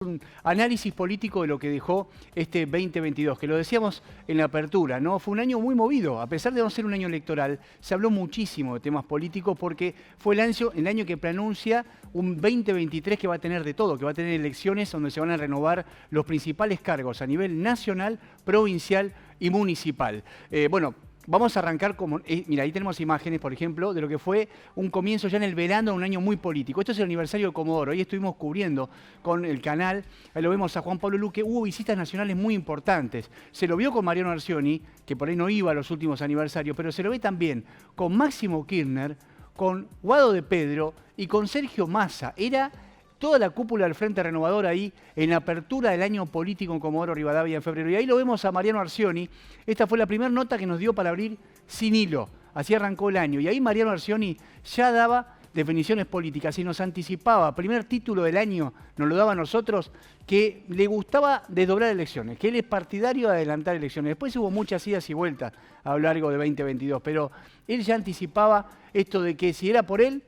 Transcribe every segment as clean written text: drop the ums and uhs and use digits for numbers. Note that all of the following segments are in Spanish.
Un análisis político de lo que dejó este 2022, que lo decíamos en la apertura, ¿no? Fue un año muy movido, a pesar de no ser un año electoral, se habló muchísimo de temas políticos porque fue el año que preanuncia un 2023 que va a tener de todo, que va a tener elecciones donde se van a renovar los principales cargos a nivel nacional, provincial y municipal. Vamos a arrancar como... mira, ahí tenemos imágenes, por ejemplo, de lo que fue un comienzo ya en el verano de un año muy político. Esto es el aniversario de Comodoro. Ahí estuvimos cubriendo con el canal. Ahí lo vemos a Juan Pablo Luque. Hubo visitas nacionales muy importantes. Se lo vio con Mariano Arcioni, que por ahí no iba a los últimos aniversarios, pero se lo ve también con Máximo Kirchner, con Guado de Pedro y con Sergio Massa. Era toda la cúpula del Frente Renovador ahí en la apertura del año político en Comodoro Rivadavia en febrero. Y ahí lo vemos a Mariano Arcioni. Esta fue la primera nota que nos dio para abrir sin hilo. Así arrancó el año. Y ahí Mariano Arcioni ya daba definiciones políticas y nos anticipaba, primer título del año, nos lo daba a nosotros, que le gustaba desdoblar elecciones, que él es partidario de adelantar elecciones. Después hubo muchas idas y vueltas a lo largo de 2022, pero él ya anticipaba esto de que si era por él,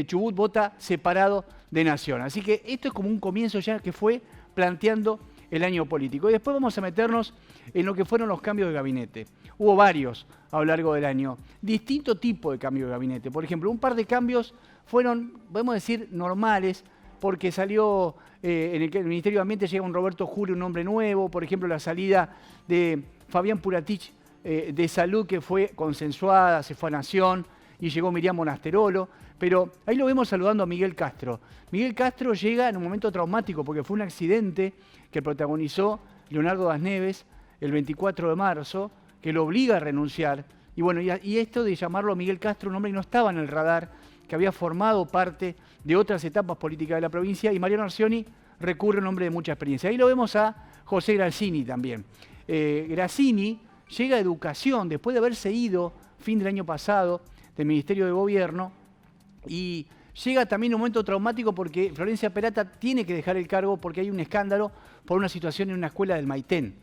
Chubut vota separado de Nación. Así que esto es como un comienzo ya que fue planteando el año político. Y después vamos a meternos en lo que fueron los cambios de gabinete. Hubo varios a lo largo del año. Distinto tipo de cambio de gabinete. Por ejemplo, un par de cambios fueron, podemos decir, normales, porque salió en el Ministerio de Ambiente, llega un Roberto Julio, un hombre nuevo. Por ejemplo, la salida de Fabián Puratich de Salud, que fue consensuada, se fue a Nación, y llegó Miriam Monasterolo. Pero ahí lo vemos saludando a Miguel Castro. Miguel Castro llega en un momento traumático porque fue un accidente que protagonizó Leonardo Das Neves el 24 de marzo, que lo obliga a renunciar. Y bueno, y esto de llamarlo a Miguel Castro, un hombre que no estaba en el radar, que había formado parte de otras etapas políticas de la provincia, y Mariano Arcioni recurre a un hombre de mucha experiencia. Ahí lo vemos a José Grassini también. Grassini llega a Educación después de haberse ido fin del año pasado del Ministerio de Gobierno, y llega también un momento traumático porque Florencia Peralta tiene que dejar el cargo porque hay un escándalo por una situación en una escuela del Maitén.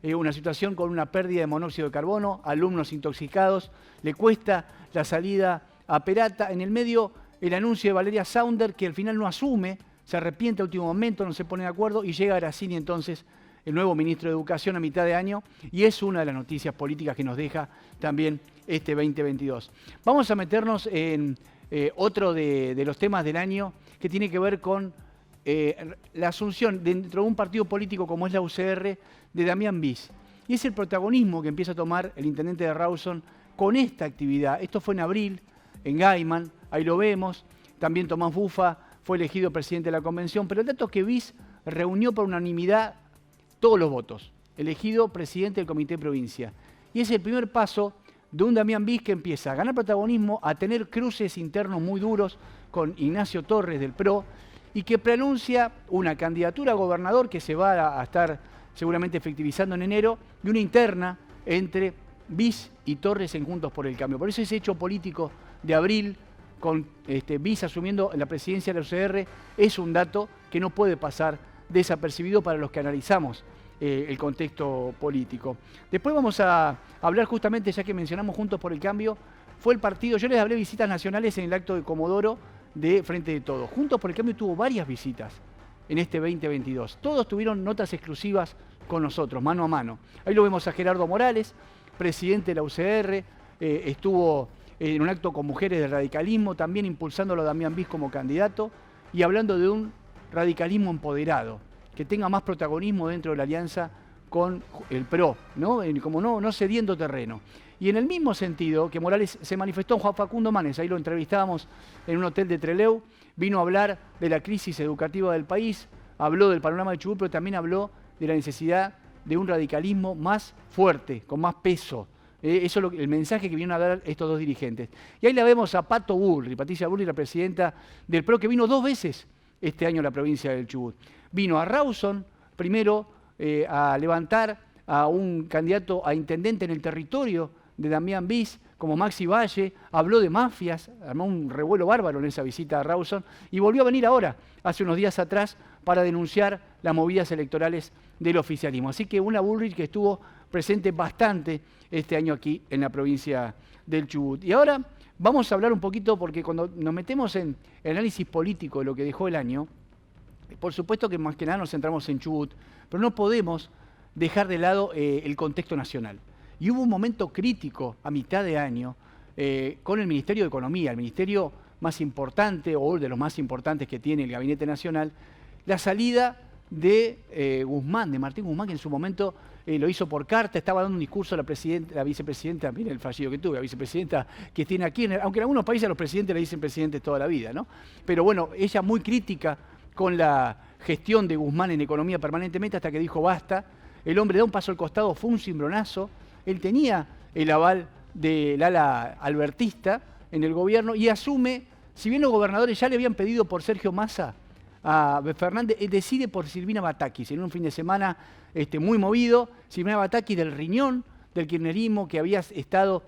Una situación con una pérdida de monóxido de carbono, alumnos intoxicados, le cuesta la salida a Peralta. En el medio, el anuncio de Valeria Saunder, que al final no asume, se arrepiente a último momento, no se pone de acuerdo, y llega Grassini entonces, el nuevo ministro de Educación a mitad de año, y es una de las noticias políticas que nos deja también este 2022. Vamos a meternos en otro de los temas del año que tiene que ver con la asunción dentro de un partido político como es la UCR de Damián Bis. Y es el protagonismo que empieza a tomar el intendente de Rawson con esta actividad. Esto fue en abril, en Gaiman, ahí lo vemos. También Tomás Bufa fue elegido presidente de la convención, pero el dato es que Bis reunió por unanimidad todos los votos, elegido presidente del comité de provincia. Y es el primer paso de un Damián Bis que empieza a ganar protagonismo, a tener cruces internos muy duros con Ignacio Torres del PRO y que preanuncia una candidatura a gobernador que se va a estar seguramente efectivizando en enero y una interna entre Bis y Torres en Juntos por el Cambio. Por eso ese hecho político de abril con Bis asumiendo la presidencia de la UCR es un dato que no puede pasar desapercibido para los que analizamos el contexto político. Después vamos a hablar justamente, ya que mencionamos Juntos por el Cambio, fue el partido, yo les hablé de visitas nacionales en el acto de Comodoro de Frente de Todos. Juntos por el Cambio tuvo varias visitas en este 2022. Todos tuvieron notas exclusivas con nosotros, mano a mano. Ahí lo vemos a Gerardo Morales, presidente de la UCR, estuvo en un acto con mujeres del radicalismo, también impulsándolo a Damián Bis como candidato y hablando de un radicalismo empoderado, que tenga más protagonismo dentro de la alianza con el PRO, ¿no? Como no cediendo terreno. Y en el mismo sentido que Morales se manifestó en Juan Facundo Manes, ahí lo entrevistábamos en un hotel de Trelew, vino a hablar de la crisis educativa del país, habló del panorama de Chubut, pero también habló de la necesidad de un radicalismo más fuerte, con más peso. Eso es el mensaje que vinieron a dar estos dos dirigentes. Y ahí la vemos a Pato Bullrich, Patricia Bullrich, la presidenta del PRO, que vino 2 veces este año a la provincia del Chubut. Vino a Rawson, primero a levantar a un candidato a intendente en el territorio de Damián Bis, como Maxi Valle, habló de mafias, armó un revuelo bárbaro en esa visita a Rawson, y volvió a venir ahora, hace unos días atrás, para denunciar las movidas electorales del oficialismo. Así que una Bullrich que estuvo presente bastante este año aquí en la provincia del Chubut. Y ahora vamos a hablar un poquito, porque cuando nos metemos en el análisis político de lo que dejó el año, Por supuesto que más que nada nos centramos en Chubut, pero no podemos dejar de lado el contexto nacional. Y hubo un momento crítico a mitad de año con el Ministerio de Economía, el ministerio más importante o de los más importantes que tiene el Gabinete Nacional, la salida de Guzmán, de Martín Guzmán, que en su momento lo hizo por carta, estaba dando un discurso a la vicepresidenta, mire el fallido que tuve, la vicepresidenta que tiene aquí, aunque en algunos países a los presidentes le dicen presidentes toda la vida, ¿no? Pero bueno, ella muy crítica con la gestión de Guzmán en economía permanentemente hasta que dijo basta, el hombre da un paso al costado, fue un cimbronazo, él tenía el aval del ala albertista en el gobierno y asume, si bien los gobernadores ya le habían pedido por Sergio Massa a Fernández, él decide por Silvina Batakis, en un fin de semana muy movido, Silvina Batakis del riñón del kirchnerismo que había estado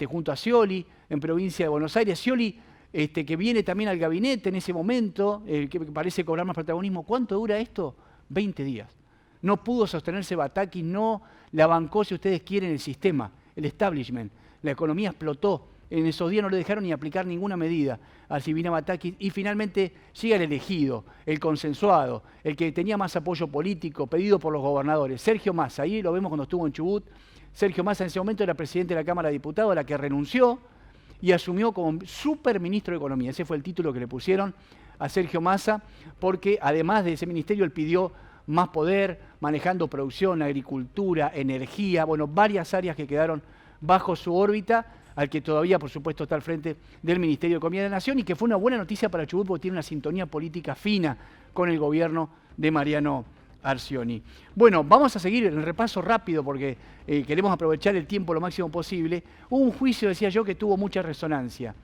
junto a Scioli en provincia de Buenos Aires, Scioli que viene también al gabinete en ese momento, que parece cobrar más protagonismo. ¿Cuánto dura esto? 20 días. No pudo sostenerse Batakis, no la bancó, si ustedes quieren, el sistema, el establishment. La economía explotó. En esos días no le dejaron ni aplicar ninguna medida a Silvina Batakis y finalmente llega el elegido, el consensuado, el que tenía más apoyo político pedido por los gobernadores, Sergio Massa. Ahí lo vemos cuando estuvo en Chubut. Sergio Massa en ese momento era presidente de la Cámara de Diputados, a la que renunció y asumió como superministro de Economía. Ese fue el título que le pusieron a Sergio Massa, porque además de ese ministerio él pidió más poder, manejando producción, agricultura, energía, bueno, varias áreas que quedaron bajo su órbita, al que todavía, por supuesto, está al frente del Ministerio de Economía de la Nación y que fue una buena noticia para Chubut porque tiene una sintonía política fina con el gobierno de Mariano Arcioni. Bueno, vamos a seguir el repaso rápido porque queremos aprovechar el tiempo lo máximo posible. Hubo un juicio, decía yo, que tuvo mucha resonancia.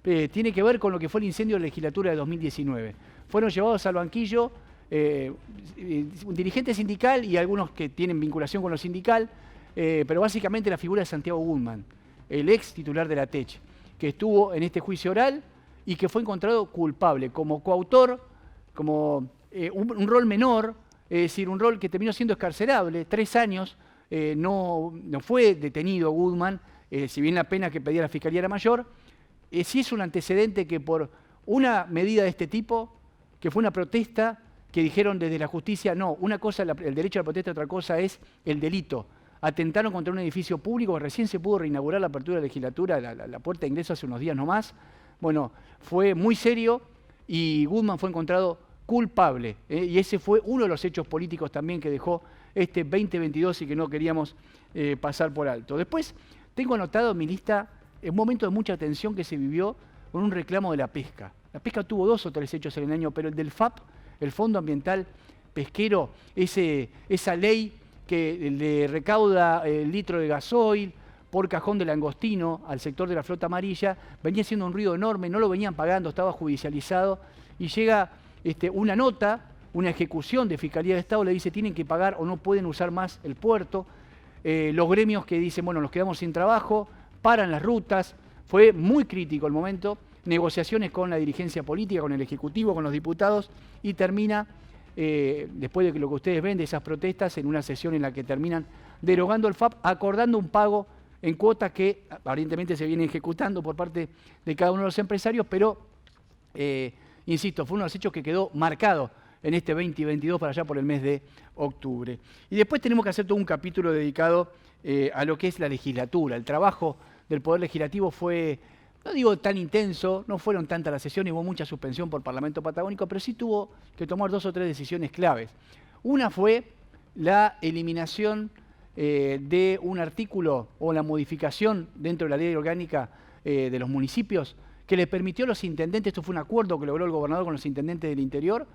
Tiene que ver con lo que fue el incendio de la legislatura de 2019. Fueron llevados al banquillo un dirigente sindical y algunos que tienen vinculación con lo sindical, pero básicamente la figura de Santiago Guzmán, el ex titular de la TECH, que estuvo en este juicio oral y que fue encontrado culpable como coautor, como un rol menor, es decir, un rol que terminó siendo excarcelable, 3 años, no fue detenido Guzmán, si bien la pena que pedía la Fiscalía era mayor, sí es un antecedente que por una medida de este tipo, que fue una protesta, que dijeron desde la justicia, no, una cosa es el derecho a la protesta, otra cosa es el delito. Atentaron contra un edificio público, recién se pudo reinaugurar la apertura de la legislatura, la puerta de ingreso hace unos días nomás. Bueno, fue muy serio y Guzmán fue encontrado culpable. Y ese fue uno de los hechos políticos también que dejó este 2022 y que no queríamos pasar por alto. Después tengo anotado en mi lista un momento de mucha tensión que se vivió con un reclamo de la pesca. La pesca tuvo 2 o 3 hechos en el año, pero el del FAP, el Fondo Ambiental Pesquero, esa ley que le recauda el litro de gasoil por cajón de langostino al sector de la flota amarilla, venía siendo un ruido enorme, no lo venían pagando, estaba judicializado, y llega una nota, una ejecución de Fiscalía de Estado, le dice tienen que pagar o no pueden usar más el puerto, los gremios que dicen, bueno, nos quedamos sin trabajo, paran las rutas, fue muy crítico el momento, negociaciones con la dirigencia política, con el Ejecutivo, con los diputados, y termina después de lo que ustedes ven de esas protestas, en una sesión en la que terminan derogando el FAP, acordando un pago en cuotas que aparentemente se viene ejecutando por parte de cada uno de los empresarios, pero, insisto, fue uno de los hechos que quedó marcado en este 2022 para allá por el mes de octubre. Y después tenemos que hacer todo un capítulo dedicado a lo que es la legislatura. El trabajo del Poder Legislativo fue, no digo tan intenso, no fueron tantas las sesiones, hubo mucha suspensión por Parlamento Patagónico, pero sí tuvo que tomar 2 o 3 decisiones claves. Una fue la eliminación de un artículo o la modificación dentro de la ley orgánica de los municipios que le permitió a los intendentes, esto fue un acuerdo que logró el gobernador con los intendentes del interior,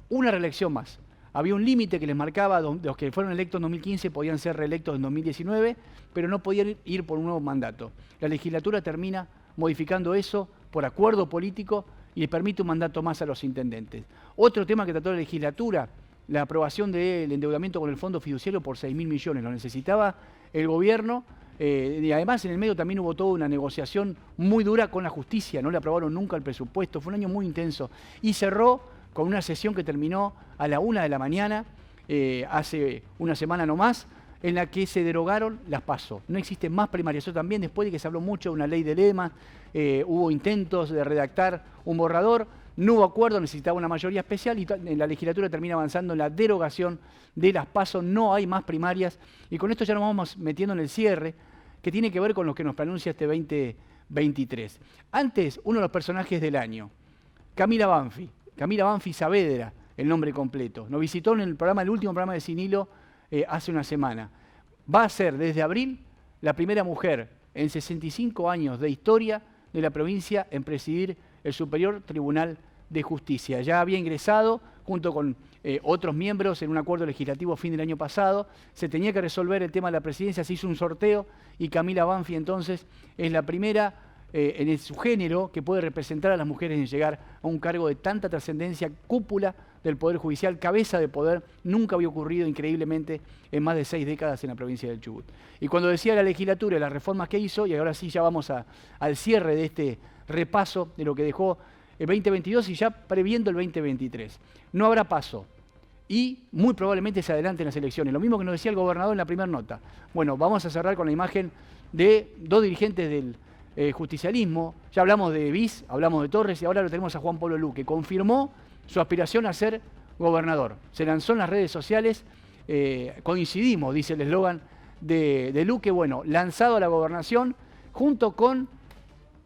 una reelección más. Había un límite que les marcaba, los que fueron electos en 2015 podían ser reelectos en 2019, pero no podían ir por un nuevo mandato. La legislatura termina modificando eso por acuerdo político y le permite un mandato más a los intendentes. Otro tema que trató la legislatura, la aprobación del endeudamiento con el Fondo Fiduciario por 6.000 millones. Lo necesitaba el gobierno y además en el medio también hubo toda una negociación muy dura con la justicia. No le aprobaron nunca el presupuesto. Fue un año muy intenso. Y cerró con una sesión que terminó a la 1 de la mañana, hace una semana nomás, en la que se derogaron las PASO. No existen más primarias. Eso también, después de que se habló mucho de una ley de lemas, hubo intentos de redactar un borrador, no hubo acuerdo, necesitaba una mayoría especial y en la legislatura termina avanzando en la derogación de las PASO, no hay más primarias y con esto ya nos vamos metiendo en el cierre que tiene que ver con lo que nos pronuncia este 2023. Antes, uno de los personajes del año, Camila Banfi Saavedra, el nombre completo, nos visitó en el último programa de Sin Hilo hace una semana. Va a ser desde abril la primera mujer en 65 años de historia de la provincia en presidir el Superior Tribunal de Justicia. Ya había ingresado junto con otros miembros en un acuerdo legislativo fin del año pasado. Se tenía que resolver el tema de la presidencia, se hizo un sorteo y Camila Banfi entonces es la primera en su género que puede representar a las mujeres en llegar a un cargo de tanta trascendencia, cúpula del Poder Judicial, cabeza de poder, nunca había ocurrido increíblemente en más de 6 décadas en la provincia del Chubut. Y cuando decía la legislatura, las reformas que hizo, y ahora sí ya vamos al cierre de este repaso de lo que dejó el 2022 y ya previendo el 2023. No habrá paso y muy probablemente se adelanten las elecciones. Lo mismo que nos decía el gobernador en la primera nota. Bueno, vamos a cerrar con la imagen de 2 dirigentes del justicialismo. Ya hablamos de Bis, hablamos de Torres y ahora lo tenemos a Juan Pablo Luque. Confirmó su aspiración a ser gobernador. Se lanzó en las redes sociales, coincidimos, dice el eslogan de Luque, bueno, lanzado a la gobernación junto con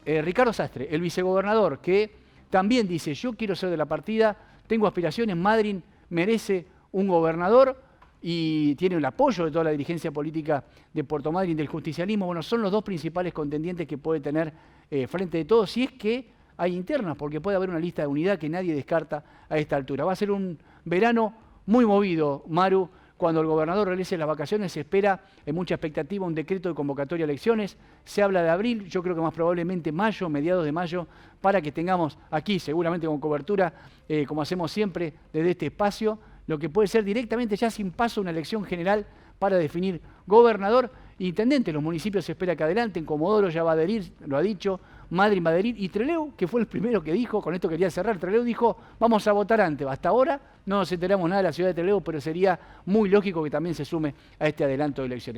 Ricardo Sastre, el vicegobernador, que también dice, yo quiero ser de la partida, tengo aspiraciones, Madryn merece un gobernador y tiene el apoyo de toda la dirigencia política de Puerto Madryn, del justicialismo. Bueno, son los 2 principales contendientes que puede tener frente de todos, si es que hay internas, porque puede haber una lista de unidad que nadie descarta a esta altura. Va a ser un verano muy movido, Maru. Cuando el gobernador realice las vacaciones se espera en mucha expectativa un decreto de convocatoria a elecciones. Se habla de abril, yo creo que más probablemente mayo, mediados de mayo, para que tengamos aquí, seguramente con cobertura, como hacemos siempre desde este espacio, lo que puede ser directamente ya sin paso una elección general para definir gobernador e intendente. Los municipios se espera que adelanten, Comodoro ya va a adherir, lo ha dicho, Madryn va a adherir, y Trelew, que fue el primero que dijo, con esto quería cerrar, Trelew dijo, vamos a votar antes. Hasta ahora no nos enteramos nada de la ciudad de Trelew, pero sería muy lógico que también se sume a este adelanto de elecciones.